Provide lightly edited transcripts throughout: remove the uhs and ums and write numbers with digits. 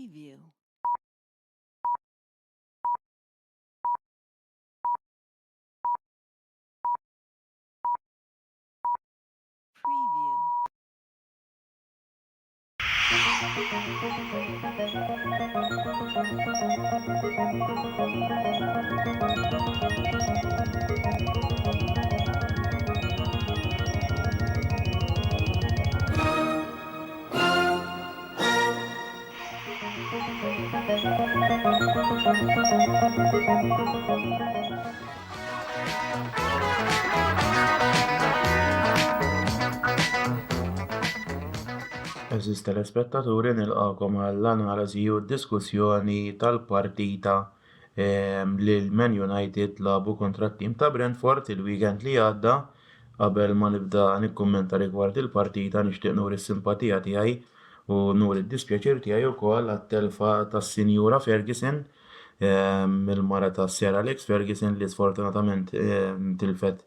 Preview. Preview. Eżis telespettaturi nilqakom għall-analiżi u d-diskussjoni tal-partita li l-Man United labu kontra t-tim ta' Brentford il-weekend li għadda. Qabel ma nibda nikkummenta rigward il-partita nixtieq nuri s-simpatija tiegħi u nuri d-dispjaċir tiegħi wkoll għat-telfa tas-Sinjura Ferguson, il-mara ta' Sir Alex Ferguson li sfortunatament tilfet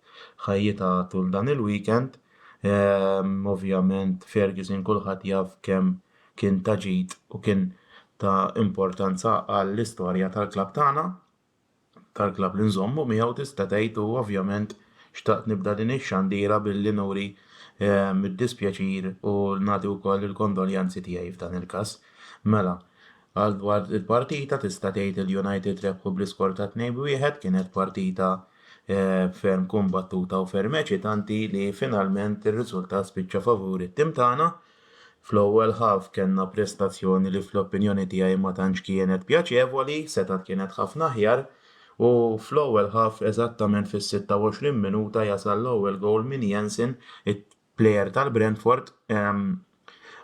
ħajjita tul dan il-weekend. Ovvjament Ferguson kulħadd jaf kemm kien ta' ġid u kien ta' importanza għall-istorja tal-klabb tagħna, tal-klabb li nżommu miegħu tista' tgħid u ovvjament xtaqt nibda din ix-xandira billi nuri id-dispjaċir u nagħti wkoll il-kondoljanzi tiegħi f'dan il-każ. Mela, għal dwar il-partita tista' tgħid il-United rebħu bl-iskor ta' 2-1 kienet partita ferm kombattuta u ferm eċitanti li finalment ir-riżultat spiċċa favur it-tim tagħna. Fl-ewwel half kellna prestazzjoni li fl-opinjoni tiegħi ma tantx kienet pjaċevoli, setat kienet ħafna aħjar u fl-ewwel half eżattament fis-26 minuta jasal l-ewwel gowl minn Jensen, it-plejer tal-Brentford,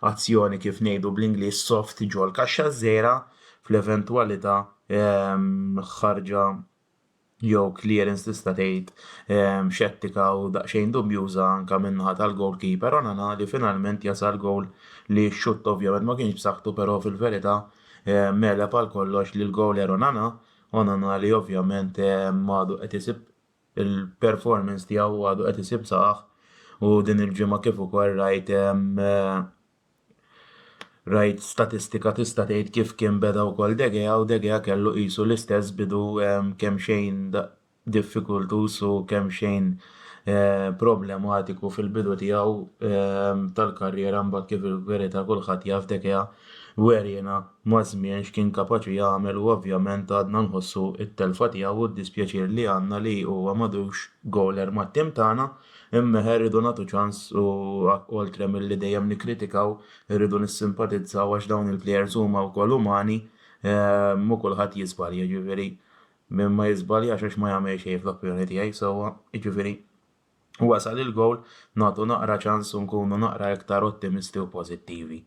azzjoni kif ngħidu bl-Ingliż soft ġol kaxxa żgħira fl-eventwalità ħarġa jew clearance tista' tgħid xettika u daqsxejn dubjuża anke min-naħa tal-goalkeeper Onana li finalment jasal gowl li x-xutt ovvjament ma kienx b'saħħtu però fil-verità meleb għal kollox lil goaler Onana li ovvjament għadu qed isib il-performance tiegħu għadu qed isib saħħ u din il-ġimgħa kif ukoll rajt statistika tista' tgħid kif kien beda wkoll De Gea kellu qisu l-istess bidu kemm xejn difficultus u kemm xejn problematiku fil-bidu tiegħu tal-karriera mbagħad kif il-verità kulħadd jaf De Gea werjena ma' żmien x'kien kapaċi jagħmel u ovvjament għadna nħossu t-telfa tiegħu u d-dispjaċir li għandna li huwa m'għadux goaler mat-tim tagħna. Imma irridu nagħtu ċans u oltre milli dejjem nikkritikaw irridu nissimpatizzaw għax dawn il-plejers huma wkoll umani mhu kulħadd jiżbalja, jiġifieri min ma jiżbaljax għax ma jagħmel xejn fl-opinjoni tiegħi sewwa, jiġifieri wasal il-gowl nagħtu naqra ċans u nkunu naqra iktar ottimisti u pożittivi.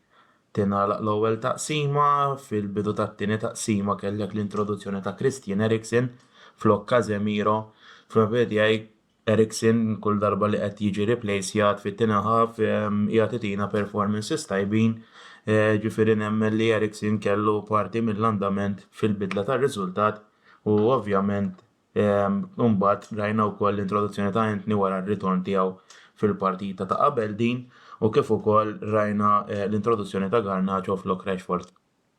Tingħalaq l-ewwel taqsima, fil-bidu tat-tieni taqsima kellek l-introduzzjoni ta' Christian Eriksen flok Casemiro, fl-opinjoni tiegħi Eriksen kull darba li qed jiġi replacejat fit-tieni half qiegħed itina performances tajbin, ġifieri nemmen li Eriksen kellu parti mill-andament fil-bidla tar-riżultat u ovvjament imbagħad rajna wkoll l-introduzzjoni ta' Antony wara r-ritorn tiegħu fil-partita ta' qabel din u kif ukoll rajna l-introduzzjoni ta' Garnacho flok Rashford.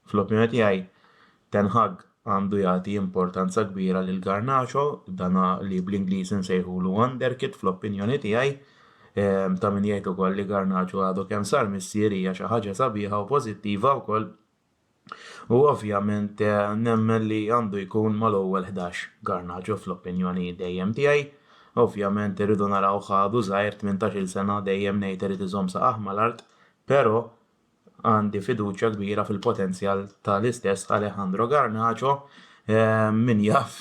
Fl-opinjoni tiegħi Ten Hag għandu jagħti importanza kbira lil Garnacho, dana li bl-Ingliż insejħulu wonderkid fl-opinjoni tiegħi, ta' min jgħid ukoll li Garnacho għadu kemm sar missier xi ħaġa sabiħa u pożittiva wkoll. U ovvjament nemmen li għandu jkun mal-ewwel 11 Garnacho fl-opinjoni dejjem tiegħi. Ovvjament irridu naraw ħadu żgħir 18-il sena dejjem ngħid irid iżomm saqaħ mal-art, però għandi fiduċja kbira fil-potenzjal tal-istess Alejandro Garnacho, min jaf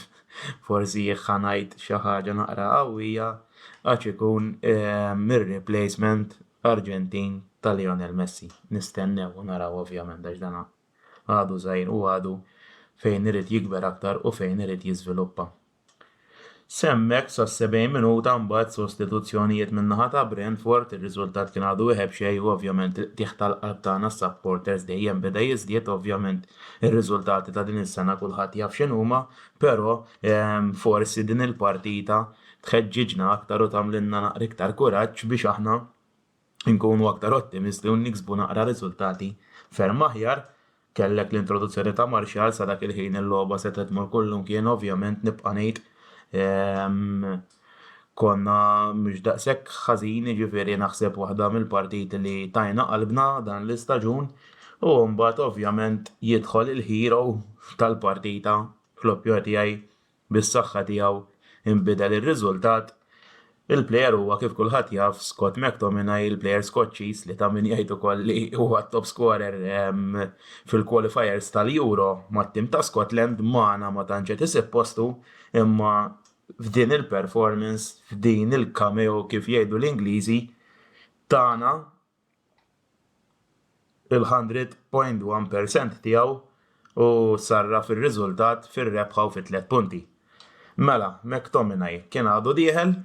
forsi ħanajt xi ħaġa naqra qawwija għax ikun mir-replacement Arġentin ta' Lionel Messi. Nistennew u naraw ovvjament għax dan għadu żgħir u għadu fejn irid jikber aktar u fejn irid jiżviluppa. Semmek sa 70 minuta mbagħad sostituzzjonijiet min-naħa ta' Brentford, ir-riżultat kien għadu wieħeb xejn u ovvjament tieħ tal-qalb tagħna s-supporters dejjem beda jiżdied ovvjament ir-riżultati ta' din is-sena kulħadd jaf x'inhuma, però forsi din il-partita tħeġġiġna aktar u tagħmlilna naqra iktar kuraġġ biex aħna nkunu aktar ottimisti u niksbu naqra riżultati ferm aħjar kellek l-introduzzjoni ta' Martial sa dak il-ħin il-logħba setet tmur kullum kien ovvjament nibqa' ngħid konna mhux daqshekk ħażin, jiġifieri naħseb waħda mill-partiti li tajna qalbna dan l-istaġun u mbagħad ovvjament jidħol il-hero tal-partita fl-opinjoni tiegħi bis-saħħa tiegħu inbidel ir-riżultat. Il-plejer huwa kif kulħadd jaf Scott McTominay, il-plejer Skoċċiż li ta' min jgħid ukoll li huwa top scorer fil-qualifiers tal-Euro mat-tim ta' Scotland magħna ma tantx qed isib postu imma f'din il-performance, f'din il-cameo kif jgħidu l-Ingliżi tagħna il-100.1% tiegħu u sarra fir-riżultat fir-rebħa u fit-3 punti. Mela, McTominay kien għadu dieħel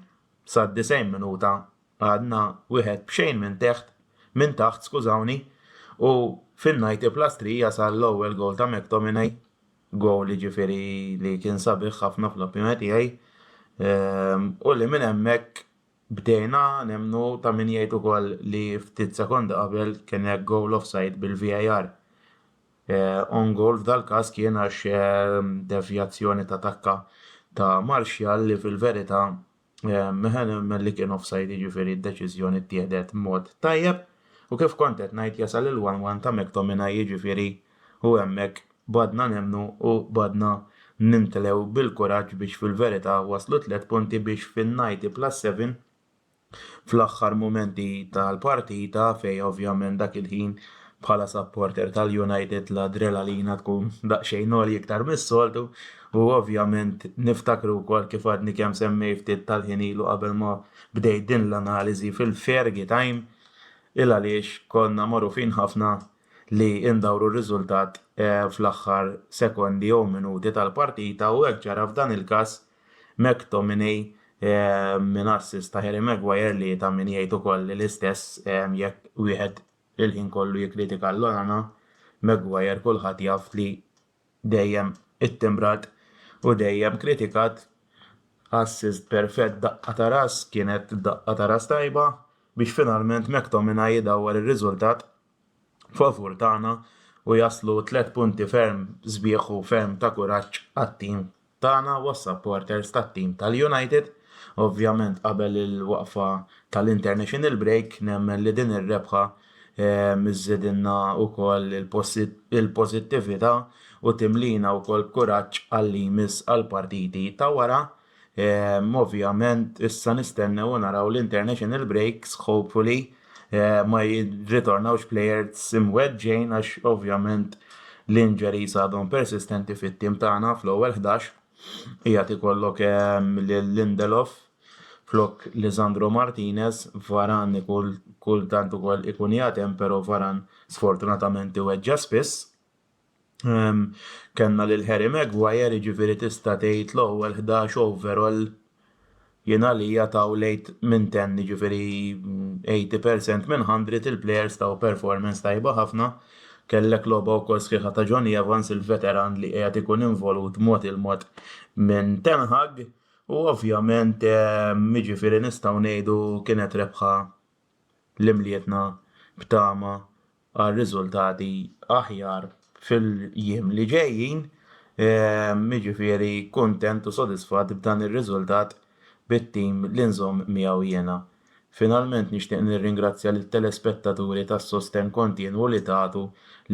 sa' 90 minuta għadna wieħed b'xejn minn taħt skużawni u fin-90 plus 3 jasal l-ewwel gowl ta' McTominay, gowl jiġifieri li kien sabiħ ħafna fl-opinjoni tiegħi u li minn hemmhekk bdejna nemmnu ta' min jgħid ukoll li ftit sekonda qabel kien hekk gowl offside bil-VAR. On goal f'dal-każ kien għax devjazzjoni ta' takka ta' Martial li fil-verità meħen li kien offside jiġifieri d-deċiżjoni ttieħdet mod tajjeb u kif kont qed ngħid jasal il-1-1 ta' McTominay jiġifieri u hemmhekk badna nemmnu u badna nimtlew bil-kuraġġ biex fil-verità waslu 3 punti biex fin-90 plus 7 fl-aħħar mumenti tal-partita fejn ovvjament dak il-ħin bħala supporter tal-United l-adrenalina tkun daqsxejn għolji iktar mis-soltu u ovvjament niftakru wkoll kif għadni kemm semmej ftit tal-ħin ilu qabel ma bdejt din l-analiżi fil-Fergie time il għaliex konna magħrufin ħafna li indawru r-riżultat fl-aħħar sekondi jew minuti tal-partita u hekk ġara f'dan il-każ McTominay minn assist ta' Harry Maguire li ta' min jgħid ukoll l-istess jekk wieħed il-ħin kollu jikkritika l-Onana, Maguire kulħadd jaf li dejjem ittimbrat u dejjem kritikat assist perfett daqqa ta' ras kienet daqqa ta' ras tajba biex finalment McTominay jidawwar ir-riżultat favur tagħna u jaslu 3 punti ferm sbieħ u ferm ta' kuraġġ għat-tim tagħna u s-supporters tat-tim tal-United. Ovvjament qabel il-waqfa tal-international break nemmen li din ir-rebħa miżidilna wkoll il-pożittività u timlina wkoll kuraġġ għall jmiss għall-partiti ta' wara. Ovvjament issa nistennew naraw l-international breaks hopefully ma jirritornawx players imweġġejn għax ovvjament l-injuries għadhom persistenti fit-tim tagħna fl-ewwel 11 qiegħed ikollok Lindelof flok Lisandro Martinez, Varane kultant ukoll ikun jagħtem però Varane sfortunatament iweġġa spiss. Kenna lil Harry Maguire jiġifieri tista' tgħid l-ewwel 11 overall jiena li jagħtaw lejt minn 10 jiġifieri 80% minn 100 il-players taw performance tajba ħafna. Kellek logħba wkoll sħiħa ta' Johnny Evans il-veteran li qiegħed ikun involut mod il-mod minn Ten Hag u ovvjament jiġifieri nistgħu ngħidu kienet rebħa l-imlietna b'tama għal riżultati aħjar fil-jiem li ġejjin, jiġifieri kuntent u sodisfat b'dan ir-riżultat bit-tim li nżomm miegħu jiena. Finalment nixtieq nirringrazzja lit-telespettaturi tas-sosten kontinwu li tagħtu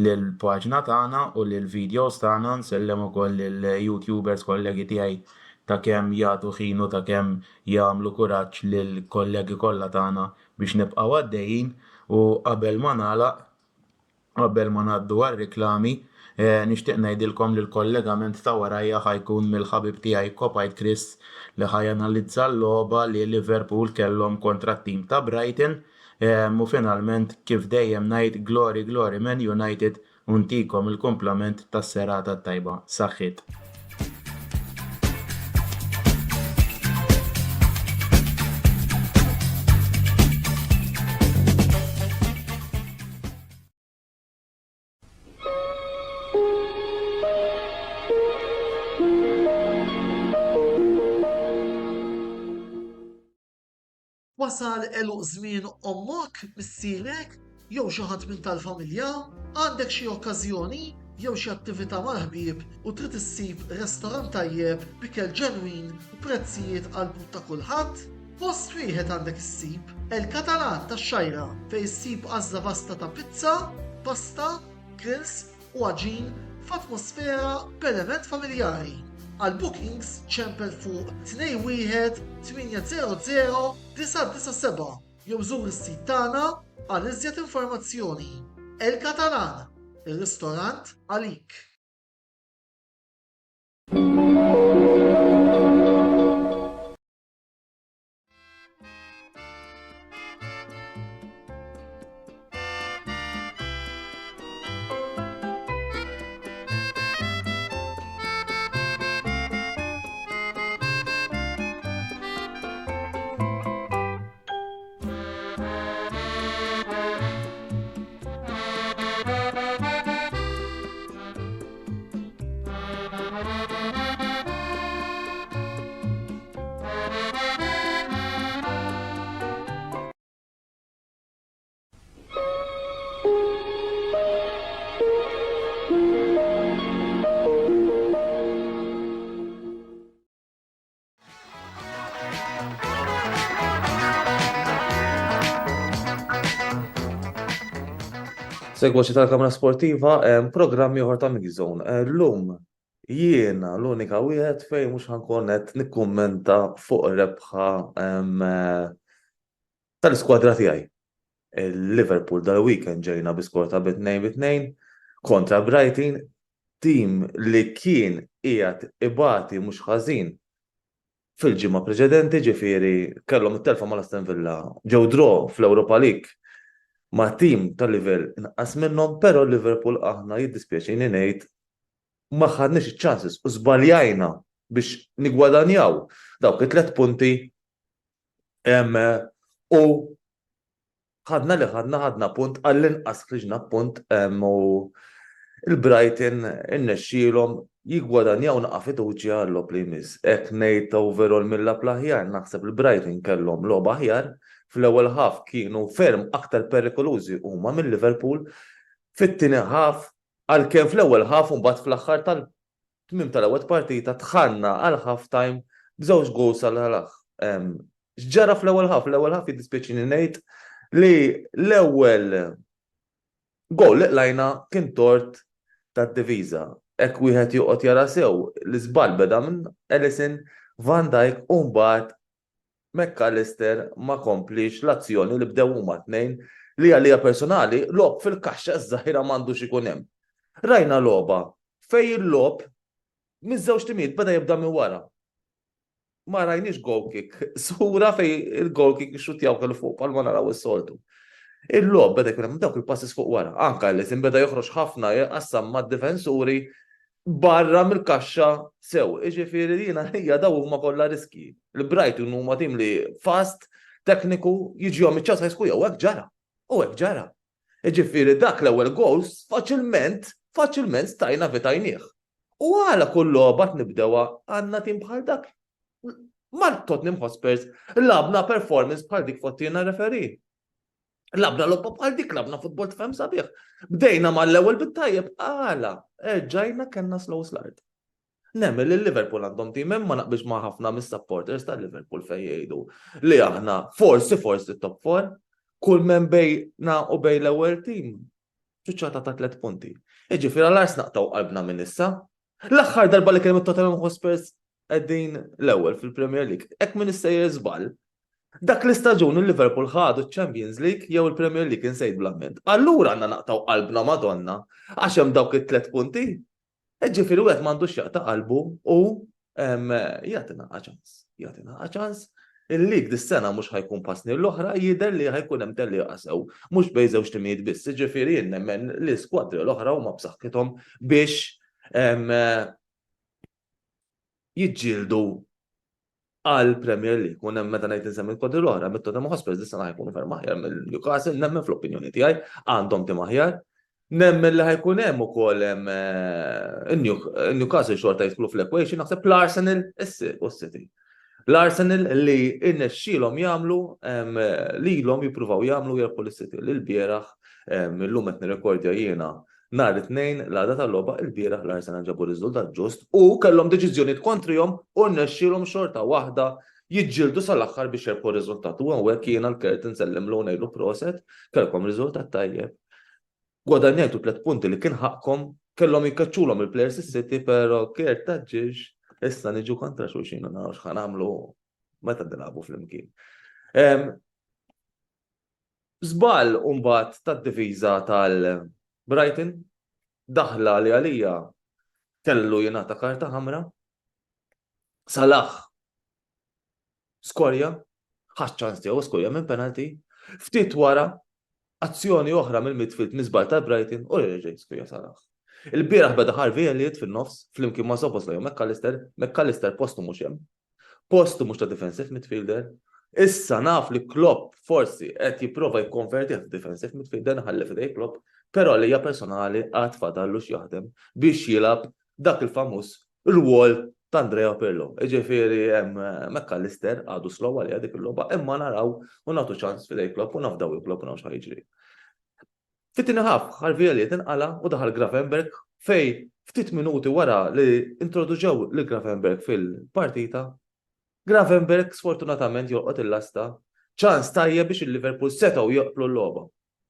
lill-paġna tagħna u lill-videos tagħna, nsellem ukoll lill-YouTubers kollegi tiegħi ta' kemm jagħtu ħin u ta' kemm jagħmlu kuraġġ lill-kollegi kollha tagħna biex nibqgħu għaddejjin u qabel ma ngħaddu għar-riklami nixtieq ngħidilkom li l-kollegament ta' warajja ħajkun mill-ħabib tiegħi Kopajt Chris li ħajanalizza l-logħba li Liverpool kellhom kontra t-tim ta' Brighton u finalment kif dejjem ngħid glory Man United u ntikom il-kumplament tas-serata tajba. Saħħit. Wasal eluq żmien ommok, missierek, jew xi ħadd minn tal-familja, għandek xi okkażjoni jew xi attività mal-ħbieb u trid issib restorant tajjeb b'ikel ġenwin u prezzijiet qalbu ta' kulħadd? Post wieħed għandek issib El Catalan tax-Xajra fejn issib għażla vasta ta' pizza, pasta, grills u għaġin f'atmosfera b'element familjari. Għal bookings ċempel fuq 21 800 997 jew żur is-sit tagħna għal iżjed informazzjoni. El Catalan, ir-ristorant għalik. Segwaċi tal-Kamra Sportiva, programm ieħor ta' Migzone. Llum jiena l-unika wieħed fejn mhux ħankun qed nikkummenta fuq rebħa tal-iskwadra tiegħi. Il-Liverpool dal-weekend ġejna bi skor ta' 2-2 kontra Brighton, tim li kien qiegħed ibati mhux ħażin fil-ġimgħa preċedenti, ġifieri kellhom it-telfa mal-Aston Villa, ġew draw fl-Europa League ma' tim tal-livell inqas minnhom, però Liverpool aħna jiddispjaċini ngħid ma ħadniex iċ-chances u żbaljajna biex nigwadanjaw dawk it-3 punti u ħadna punt għall-inqas ħriġna punt u il-Brighton innexxielhom jigwadanjaw naqa' fiduċja għall-lob li jmiss. Hekk ngħid overall mill-lab l-aħjar naħseb il-Brighton kellhom logħba aħjar. Fl-ewwel ħaf kienu ferm aktar perikolużi huma mill-Liverpool, fit-tieni ħaf għalkemm fl-ewwel ħaf u mbagħad fl-aħħar tal-tmiem tal-ewwel partita tħanna għal half time b'żewġ goals għal-ħalaħ. X'ġara fl-ewwel ħaf? Fl-ewwel ħaf jiddispjaċini ngħid li l-ewwel goal li qlajna kien tort tad-diviża. Hekk wieħed joqgħod jara sew l-iżball beda minn Alisson, Van Dijk u mbagħad McAllister ma komplix l-azzjoni li bdew huma tnejn li għalija personali lob fil-kaxxa żgħira m'għandux ikun hemm. Rajna logħba fejn il-lob miż-żewġ timijiet beda jibda minn wara. Ma rajniex goal kick, sura fejn il-goal kick ixxutjaw kellu fuq bħalma naraw is-soltu. Il-lob beda jkun hemm dawk il-passes fuq wara. Anke Alisson beda joħroġ ħafna qassam mad-difensuri barra mill-kaxxa sew, jiġifieri jiena hija daw huma kollha riski. Il-Brighton huma tim li fast, tekniku, jiġihom iċ-ċans ħajsku jew hekk ġara. U hekk ġara. Jiġifieri dak l-ewwel goals faċilment stajna vitajnieh. U għala kull logħba nibdewha għandna tim bħal dak. Mal-Tottenham Hotspurs labna performance bħal dik fottina referi. Labna logħba bħal dik, labna futbol tfhem sabiħ. Bdejna mal-ewwel bit-tajjeb għala, ġajna kellna slow start. Nemmel li Liverpool għandhom tim hemm ma naqbilx ma' ħafna mis-supporters tal-Liverpool fejn jgħidu li aħna forsi top 4, kull minn bejna u bejn l-ewwel tim ċuċċata ta' 3 punti. Jiġifieri għal-ars naqtaw qalbna minn issa. L-aħħar darba li kien mit-Tottenham Hotspurs qegħdin l-ewwel fil-Premier League. Hekk min issa jiżball. Dak l-istaġun il-Liverpool ħadu ċ-Champions League jew il-Premier League insejt bl-amment. Allura għandna naqtaw qalbna Madonna għax hemm dawk it-3 punti. Ġifieri wieħed m'għandux jaqta' qalbu u jagħtina ċans. Il-lig dis-sena mhux ħajkun passni l-oħra jidher li ħajkun hemm telli qassew mhux bejn żewġ timijiet biss. Ġifieri jien nemmen li skwadri l-oħra huma b'saħħithom biex jiġġieldu għal Premier League. U hemm meta ngħid insemmi l-kwadri l-oħra mit-Tottenham Hotspurs dis-sena ħajkunu ferm aħjar mill-Newcastle, nemmen fl-opinjoni tiegħi għandhom tim aħjar. Nemmen li ħajkun hemm ukoll in-Newcastle xorta jidħlu fl-equation naħseb l-Arsenal u s-City. L-Arsenal li innexxielhom jagħmlu lilhom jippruvaw jagħmlu jerbħu lis-City. L-bieraħ illum qed nirrekordja jiena Nhar it-tnejn l-għada tal-logħba il-bieraħ l-Arsenal ġabu riżultat ġust u kellhom deċiżjonijiet kontrihom u nnexxielhom xorta waħda jiġġieldu sal-aħħar biex jerbħu riżultat. U hawnhekk jiena l-Kert insellem ngħidlu proset, kellkom riżultat tajjeb. Gwadanjajtu 3 punti li kien ħaqkom kellhom jikkaċċulhom il-plejers is-City, però Kert taġġiex issa niġu kontra xulxin u naraw x'ħan nagħmlu meta nilagħbu flimkien. Żball mbagħad tad-difiża tal-Brighton daħla li għalija kellu jingħata karta ħamra. Salah skorja, ħadd ċans tiegħu skorja minn penalty, ftit wara azzjoni oħra mill-midfield miżbal tal-Brighton u reġgħet skorja Salah. Il-bieraħ beda Harvey Elliott fin-nofs flimkien ma' Szoboszlai u McAllister postu mhux hemm. Postu mhux ta' defensive midfielder. Issa naf li Klopp forsi qed jipprova jikkonverti għal defensive midfielder ħalli fidej Klopp, però li hija personali għad fadallu x'jaħdem biex jilab dak il-famuż rwol ta' Andrea Pirlo. Ġifieri hemm McAllister għadu slow għalija dik il-logħba imma naraw u nagħtu ċans fidej Klopp u nafdaw il-Klopp u naraw x'ħajġri. Fit-tieni ħaf Harvey Elliott inqala u daħal Gravenberch fej ftit minuti wara li introduġew lil Gravenberch fil-partita. Gravenberch sfortunatament jolqot il-lasta ċans tajjeb biex il-Liverpool setgħu joqtlu l-logħba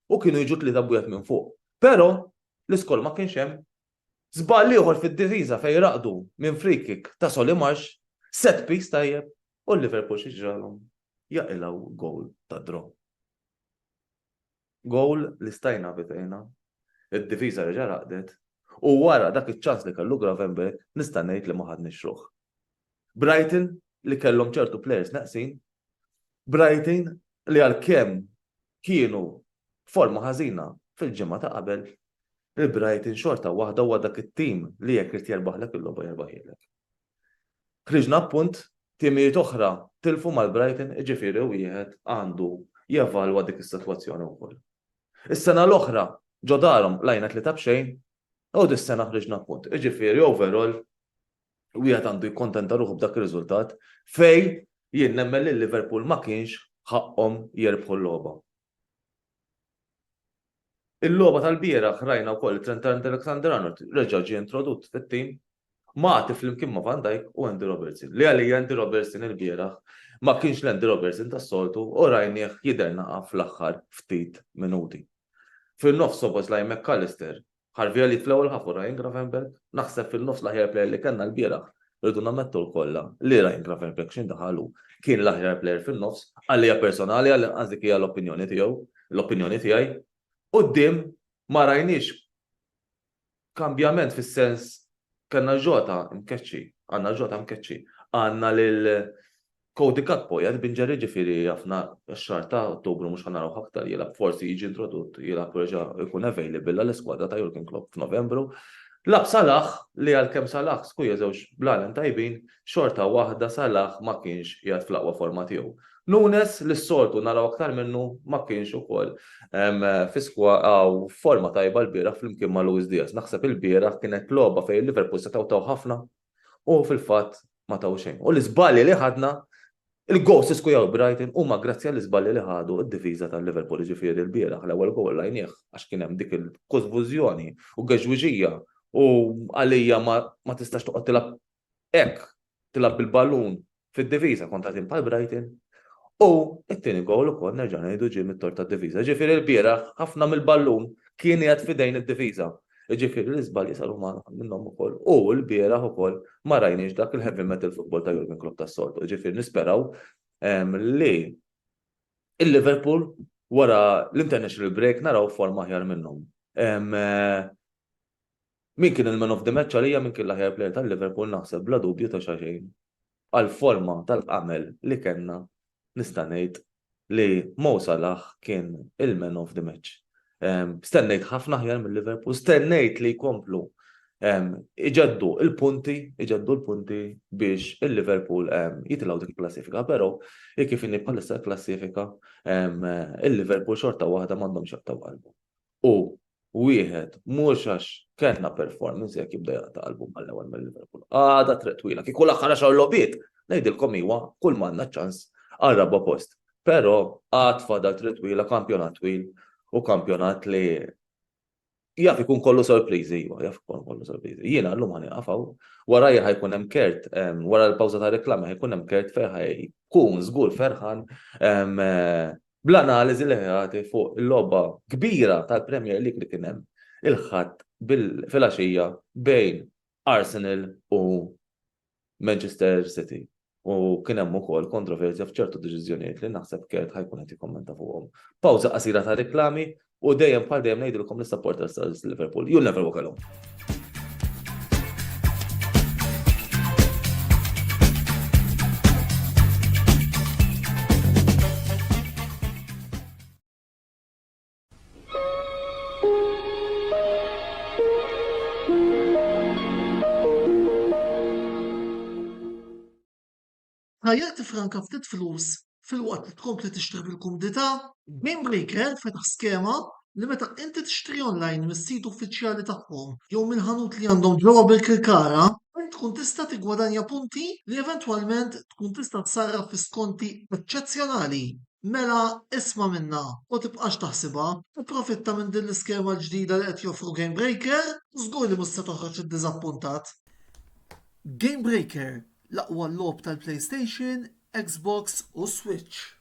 u kienu jiġu 3 bujat minn fuq. Però l-iskol ma kienx hemm. Żball ieħor fid-difiża fejn raqdu minn free kick ta' Solly March, set piece tajjeb u l-Liverpool xi ġralhom jaqilgħu gowl ta' draw. Gowl li stajna bitejna, id-difiża reġa' raqdet u wara dak iċ-ċans li kellu Gravenberch nista' ngħid li ma ħadniex ruħ. Brighton li kellhom ċertu players naqsin, Brighton li għalkemm kienu forma ħażina fil-ġimgħa ta' qabel, il-Brighton xorta waħda huwa dak it-tim li jekk irid jerbaħlek il-logħba jerbaħilek. Kriġna appunt timijiet oħra tilfu mal-Brighton ġifieri wieħed għandu jevalwa dik is-sitwazzjoni wkoll. Is-sena l-oħra ġo darhom lajna 3 b'xejn u dis-sena ħriġna appunt. Ġifieri overall wieħed għandu jikkontenta ruħu b'dak ir-riżultat fej jien nemmen li Liverpool ma kienx ħaqhom jerbħu l-logħba. Il-logħba tal-bieraħ rajna wkoll Trent Alexander-Arnold reġa' ġie introdutt fit-tim magħti flimkien ma' Van Dijk u Andy Robertson. Li għalija Andy Robertson il-bieraħ ma kienx l-Andy Robertson tas-soltu u rajnieh jidher naqa' fl-aħħar ftit minuti. Fin-nofs Szoboszlai McAllister Harvey Elliott fl-ewwel ħafu Ryan Gravenberch, naħseb fil-nofs l-aħjar plejer li kellna l-bieraħ rridu nammettu l-kollha li Ryan Gravenberch x'indaħalu kien l-aħjar plejer fin-nofs għalija personali għal dik hija l-opinjoni tiegħu, l-opinjoni tiegħi. Quddiem ma rajniex kambjament fis-sens kellna ġota mkeċċi, għandna ġota mkeċċi, għandna lil Cody Gakpo jgħid binġeri ġifieri ħafna x-xahar ta' Ottubru mhux ħanaraw aktar jilgħab forsi jiġi introdott jilgħab reġa' jkun available għall-iskwadra ta' Jurgen Klopp f'Novembru. Lab Salah li għalkemm Salah skuja żewġ bl-għalen tajbin xorta waħda Salah ma kienx jgħid fl-aqwa forma tiegħu. Nunes li s-soltu naraw aktar minnu ma kienx ukoll fiskwa għaw forma tajba l-bieraħ flimkien ma' Luis Diaz. Naħseb il-bieraħ kienet logħba fejn Liverpool setgħu taw ħafna u fil-fatt ma taw xejn. U l-iżbalji li ħadna il-gols iskujjaw Brighton huma grazzi għall-iżbalji li ħadu d-difiża tal-Liverpool ġifieri l-bieraħ l-ewwel gowl rajnieh għax kien hemm dik il-konfużjoni u geġwiġija u għalija ma tistax toqgħod tilab hekk tilab bil-ballun fid-difiża kontra tim bħal Brighton. U t-tieni gowl ukoll nerġa' ngħidu ġie mit-tort tad-difiża. Ġifieri l-bieraħ ħafna mill-ballun kien qiegħed f'idejn id-difiża. Ġifieri l-iżbalji saru minnhom ukoll. U l-bieraħ ukoll ma rajniex dak il-heavy metal football ta' Jurgen Klopp tas-soltu. Ġifieri nisperaw li il-Liverpool wara l-international break naraw forma aħjar minnhom. Min kien il-man of the match għalija min kien l-aħjar player tal-Liverpool naħseb bla dubju ta' xejn. Għal-forma tal-qamel li kellna nista' ngħid li Mo Salah kien il-man of the match. Stennejt ħafna ħjar mill-Liverpool, stennejt li jkomplu iġeddu l-punti biex il-Liverpool jitilgħu dik il-klassifika, però kif inni bħalissa l-klassifika il-Liverpool xorta waħda m'għandhomx jaqtaw qalbu. U wieħed mhux għax kellna performance jekk jibda jaqta' qalbu mal-ewwel mill-Liverpool. Għada triq twila, kieku l-aħħar għaxar logħbiet ngħidilkom iwa kull ma għandna ċans għal rabba post. Però għad fadal triq twila kampjonat twil u kampjonat li Jaf ikun kollu sorpriżi, jaf ikun kollu sorpriżi. Jiena llum ħani qafaw, warajja ħajkun hemm kert, wara l-pawża ta' reklama ħajkun hemm kert fejn ħajkun żgur ferħan bl-analiżi li ħati fuq il-logħba kbira tal-Premier League li kien hemm il-ħadd fil-għaxija bejn Arsenal u Manchester City. U kien hemm ukoll kontroversja f'ċertu deċiżjonijiet li naħseb kert ħajkun qed jikkommenta fuqhom. Pawża qasira ta' reklami u dejjem bħal dejjem ngħidilkom lis-supporters tal-Liverpool. You'll never walk alone. Ħajja tifranka ftit flus fil-waqt li tkompli tixtri bil-kumdità, Game Breaker fetaħ skema li meta inti tixtri online mis-sit uffiċjali tagħhom jew mill-ħanut li għandhom ġewwa bil-Kirkara, tkun tista' tigwadanja punti li eventwalment tkun tista' tsarraf fi skonti eċċezzjonali. Mela isma' minna u tibqax taħsibha, tipprofitta minn din l-iskema l-ġdida li qed joffru Game Breaker, żgur li mhux se toħroġ iddiżappuntat. Game Breaker, l-aqwa logħob tal-PlayStation, Xbox u Switch.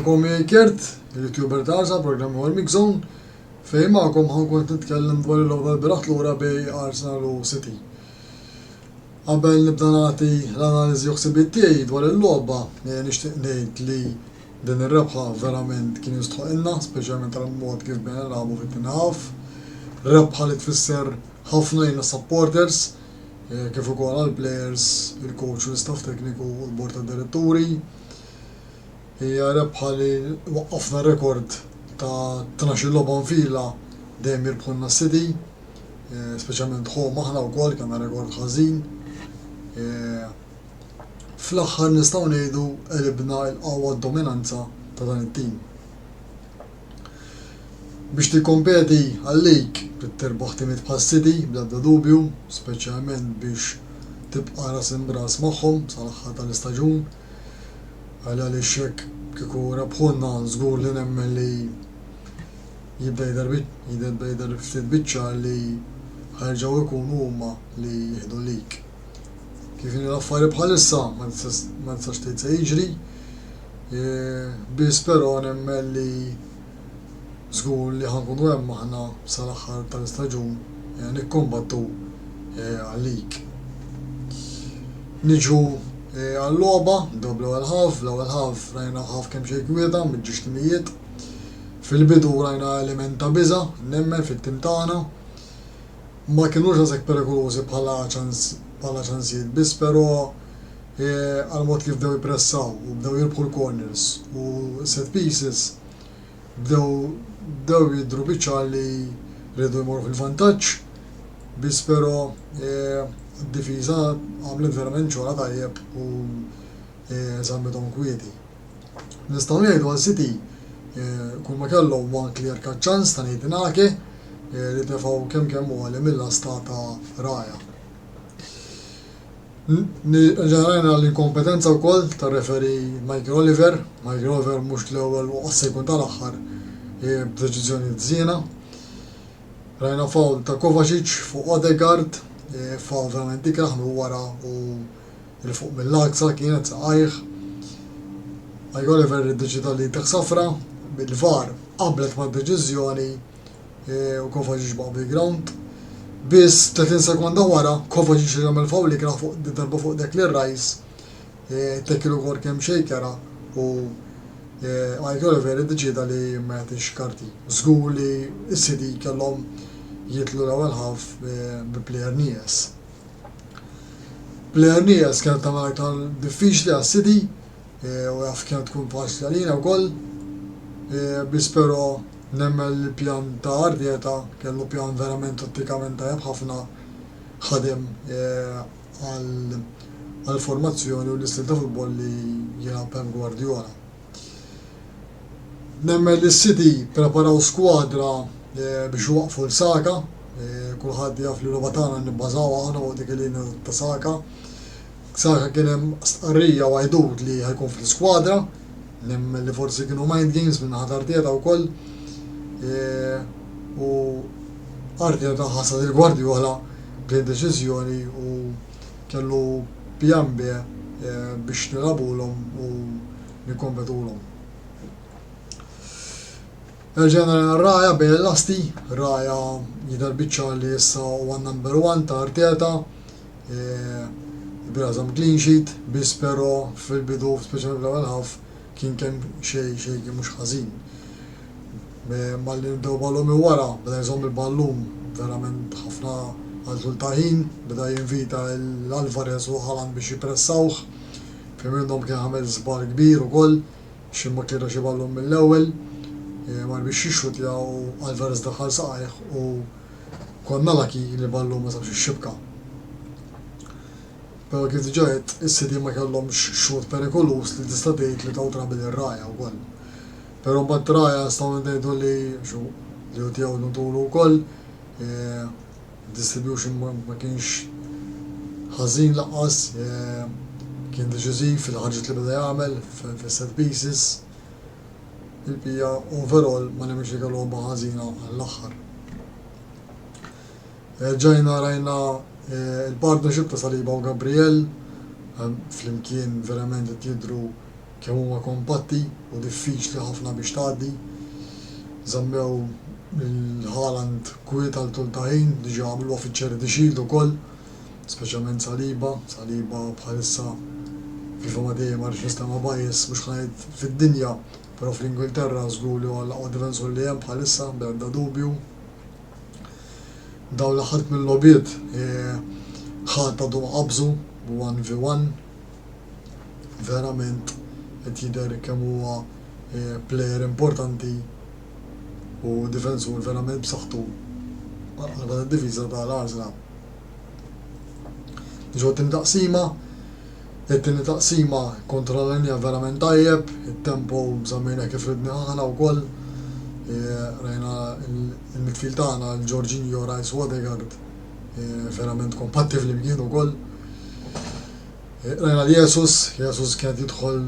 Kom Kert, il-YouTuber tarsa, programmi għal Mixzone, fejn ma'kom ħankun nitkellem dwar il-logħba l-biraħ lura bej Arsenal u City. Qabel nibda nagħti l-analiżi u ħsibiet tiegħi dwar il-logħba, nixtieq ngħid li din ir-rebħa verament kien jistħoqilna, speċjalment tal-mod kif bejn nilagħbu fit-tinħaf. Rebħa li tfisser ħafna lejn supporters, kif ukoll għall-players, il-coach u l-staff tekniku u l-bord tad-diretturi. Hija rebħa li waqqafna rekord ta' 12 logħba nfila dejjem jirbħulna City, speċjalment ħom aħna wkoll kellna rekord ħażin. Fl-aħħar nistgħu ngħidu qelibna l-qawwa dominanza ta' dan it-tim. Biex tikkompeti għal-lig trid terbaħ timiet bħal City bl-ebda dubju, speċjalment biex tibqa' ras imbras magħhom sal-aħħar tal-istaġun. Għaliex hekk kieku rebħulna żgur li nemmen li jibda jidher ftit biċċa li ħarġgħu jkunu huma li jieħdu lik. Kif inhi l-affarijiet bħalissa ma tistax tgħid se jiġri, biss però nemmen li żgur li ħankunu hemm aħna sal-aħħar tal-istaġun nikkombattu għal-lik. Niġu għall-logħba, doblu l-ewwel ħaf rajna ħaf kemm xejn kwieta mid-ġixtimijiet. Fil-bidu rajna element ta' biża' nemmen fit-tim tagħna. Ma kinux għasek perikolużi bħala ċansijiet, biss però għal-mod kif bdew jippressaw u bdew jirbħu l-corners u set pieces bdew jidhru biċċa li rridu jmorru fil-vantaġġ, biss però d-difiża għamlet verament xogħla tajjeb u żammithom kwieti. Nistgħu ngħidu għal City kull ma kellhom one clear cut chance ta' ngħid li tefgħu kemm huwa li mill-asta ta' Raja. Ġarajna l-inkompetenza wkoll tar-referi Michael Oliver mhux l-ewwel u qassa jkun tal-aħħar b'deċiżjoni żiena. Rajna fawl ta' Kovacic fuq Odegaard, fawl verament ikraħ minn wara u il-fuq mill-aksa kienet saqajh. Michael Oliver iddeċida li teħsafra bil-VAR qablet mad-deċiżjoni u Kovacic baqa' bil-ground. Biss 30 sekonda wara Kovacic jagħmel fawl ikraħ fuq darba fuq Declan Rice, tekkilu wkoll kemm xejn kera u Michael Oliver iddeċida li ma jagħtix karti. Żgur li s-City kellhom jitlu l-ewwel ħaf bi Player Nies. Player Nies kienet tagħmel aktar diffiċli għas-City u jaf kienet tkun faċli għalina wkoll, biss però nemmen l-pjan ta' Ardieta kellu pjan verament tattikament tajjeb ħafna ħadem għall-formazzjoni u l-istil ta' futbol li jilgħab Pep Guardiola. Nemmen li s-City preparaw skwadra biex waqfu l-Saka, kulħadd jaf li l-Robatana nibbażaw aħna u dik il-linja ta' Saka. Saka kien hemm stqarrija wajdut li ħajkun fl-skwadra, nemmen li forsi kienu mind games minn ħadd Arteta wkoll. U Arteta ħasad il-Gwardjola b'din deċiżjoni u kellu pjan B biex nilagħbulhom u nikkompetulhom. Ġenerali Raja bejn l-asti, Raja jidher biċċa li issa huwa number 1 ta' Arteta, birazam clean sheet, biss però fil-bidu speċjalment fl-ewwel half kien kemm xejn mhux ħażin. Malli nibdew ballum wara, beda jżomm il-ballum verament ħafna għal ta' ħin, beda jinvita l-Alvarez u Haaland biex jippressawh, fejn minnhom kien għamel żball kbir ukoll, xi ma kienu xi ballum mill-ewwel. Mar biex jixxutja u Alvarez daħħal saqajh u konna laki li ballu ma sabx ix-xibka. Però kif diġà qed is-City ma kellhomx xut perikolus li tista' tgħid li taw trabil ir-Raja wkoll. Però mbagħad Raja nistgħu ngħidu li hu tiegħu nutulu wkoll, distribution ma kienx ħażin laqqas, kien deċiżiv fil-ħarġet li beda jagħmel fis-set pieces. Il-bija overall ma nemx li kellu ħażina għall-aħħar. Ġajna rajna il-partnership ta' Saliba u Gabriel, flimkien verament qed jidhru kemm huma kompatti u diffiċli ħafna biex tgħaddi. Żammew il-Haaland kwiet għal tul ta' ħin, diġà għamluha fiċ-Charity Shield ukoll, speċjalment Saliba bħalissa FIFA ma dejjem għarx nistema bajjes mhux ħanajd fid-dinja. Pero fl-Ingilterra żgur li huwa l-aqwa difensur li hemm bħalissa b'ebda dubju. Dawn l-ħadd mill-lobiet ħadd għadhom qabżu 1v1. Verament qed jidher kemm huwa plejer importanti u difensur verament b'saħħtu għal id-diviża tal-Arsenal. Ġew taqsima. It-tieni taqsima kontra l-linja verament tajjeb, it-tempo żammejna kif ridni aħna wkoll. Rajna il-midfield tagħna l-Jorginho, Rice u Odegaard verament kompatti fl-imkien ukoll. Rajna li Jesus kien jidħol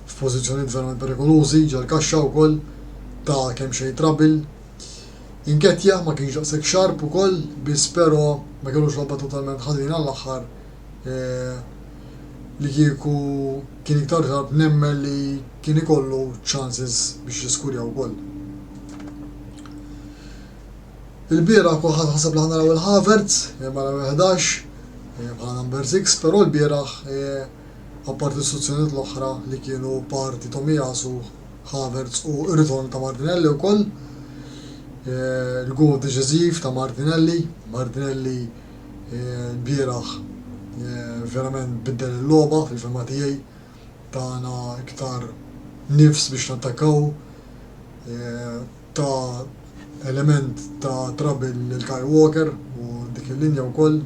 f'pożizzjonijiet verament perikolużi ġal kaxxa wkoll ta' kemm xejn trabil. Inketja ma kienx daqshekk sharp ukoll, biss però ma kellux logħba totalment ħażin għall-aħħar. Li kieku kien iktar tard nemmen li kien ikollu chances biex jiskurja wkoll. Il-bieraħ kulħadd ħaseb li ħanaraw il-Havertz mara 11 bħala number 6, però l-bieraħ apparti istituzzjonijiet l-oħra li kienu parti Tomiyasu, Havertz u r-ritorn ta' Martinelli wkoll. Il-gol deċiżiv ta' Martinelli l-bieraħ verament biddel il-logħba fil-fema tiegħi, tagħna iktar nifs biex nattakkaw, ta' element ta' trabil il-Kyle Walker u dik il-linja wkoll.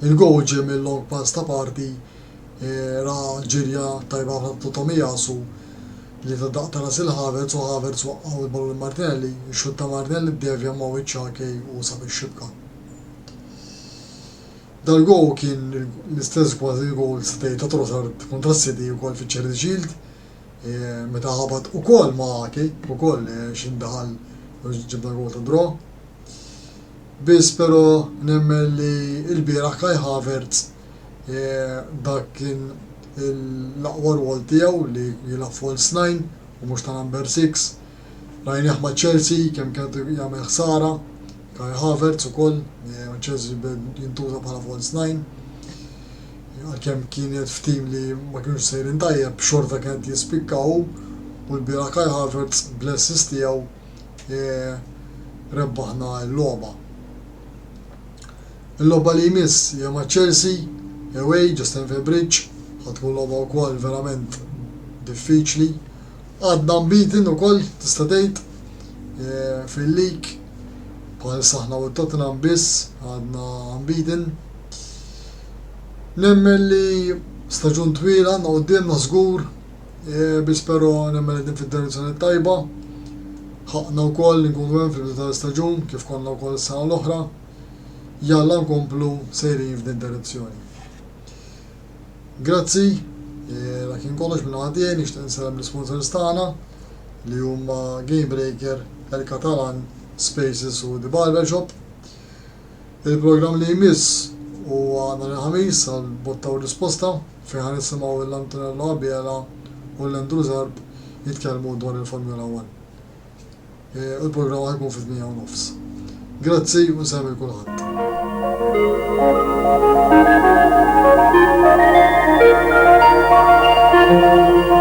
Il-gow ġie mill-long pass ta' parti ra ġirja tajba ta' Tomiyasu li ta' ras il-Havertz u Havertz waqqgħu il-ballu l-Martinelli, ix-xut ta' Martinelli ddevja ma' wiċċ u sab ix-xibka. Dal-gow kien l-istess kważi gowl stej ta' Trossard kontra s-City wkoll fiċ-Charity Shield, meta ħabat ukoll ma' Ake ukoll x'indaħal ġibna gowl ta' draw. Biss però nemmen li l-bieraħ Kai Havertz dak kien l-aqwa rwol tiegħu li jilgħab false 9 u mhux ta' number 6. Rajnieh ma' Chelsea kemm kien jagħmel ħsara. Kai Havertz ukoll, Chelsea jintuża bħala false 9. Għalkemm kienet f'tim li ma kienux sejrin tajjeb, xorta kienet jispikkaw u l-bieraħ Kai Havertz bl-assist tiegħu rebbaħna l-logħba. Il-logħba li jmiss hija ma' Chelsea, away, Stamford Bridge, ħatkun logħba wkoll verament diffiċli. Għadna unbeaten ukoll tista' tgħid fil-league. Bħalissa aħna u Tottenham biss għadna unbeaten. Nemmen li staġun twila għandna qudiemna żgur, Bis pero nemmel din fid-direzzjoni tajba. Ħaqna wkoll li nkunu hemm fil-bidu tal-istaġun kif konna wkoll is-sena l-oħra. Jalla nkomplu sejrin f'din direzzjoni. Grazzi, kien kollox minn ħadien nixtieq nsellem l-sponsors tagħna li huma Game Breaker, El Catalan, Spaces u The Barber Shop. Il-programm li jmiss huwa nhar il-ħamis għal botta u risposta fejn ħan nisimgħu l-Antonello Abiela u l-Andrew Zarb jitkellmu dwar il-Formula 1. U l-programm ħajkun fit-8:30. Grazzi u nsemmi kulħadd. Thank you.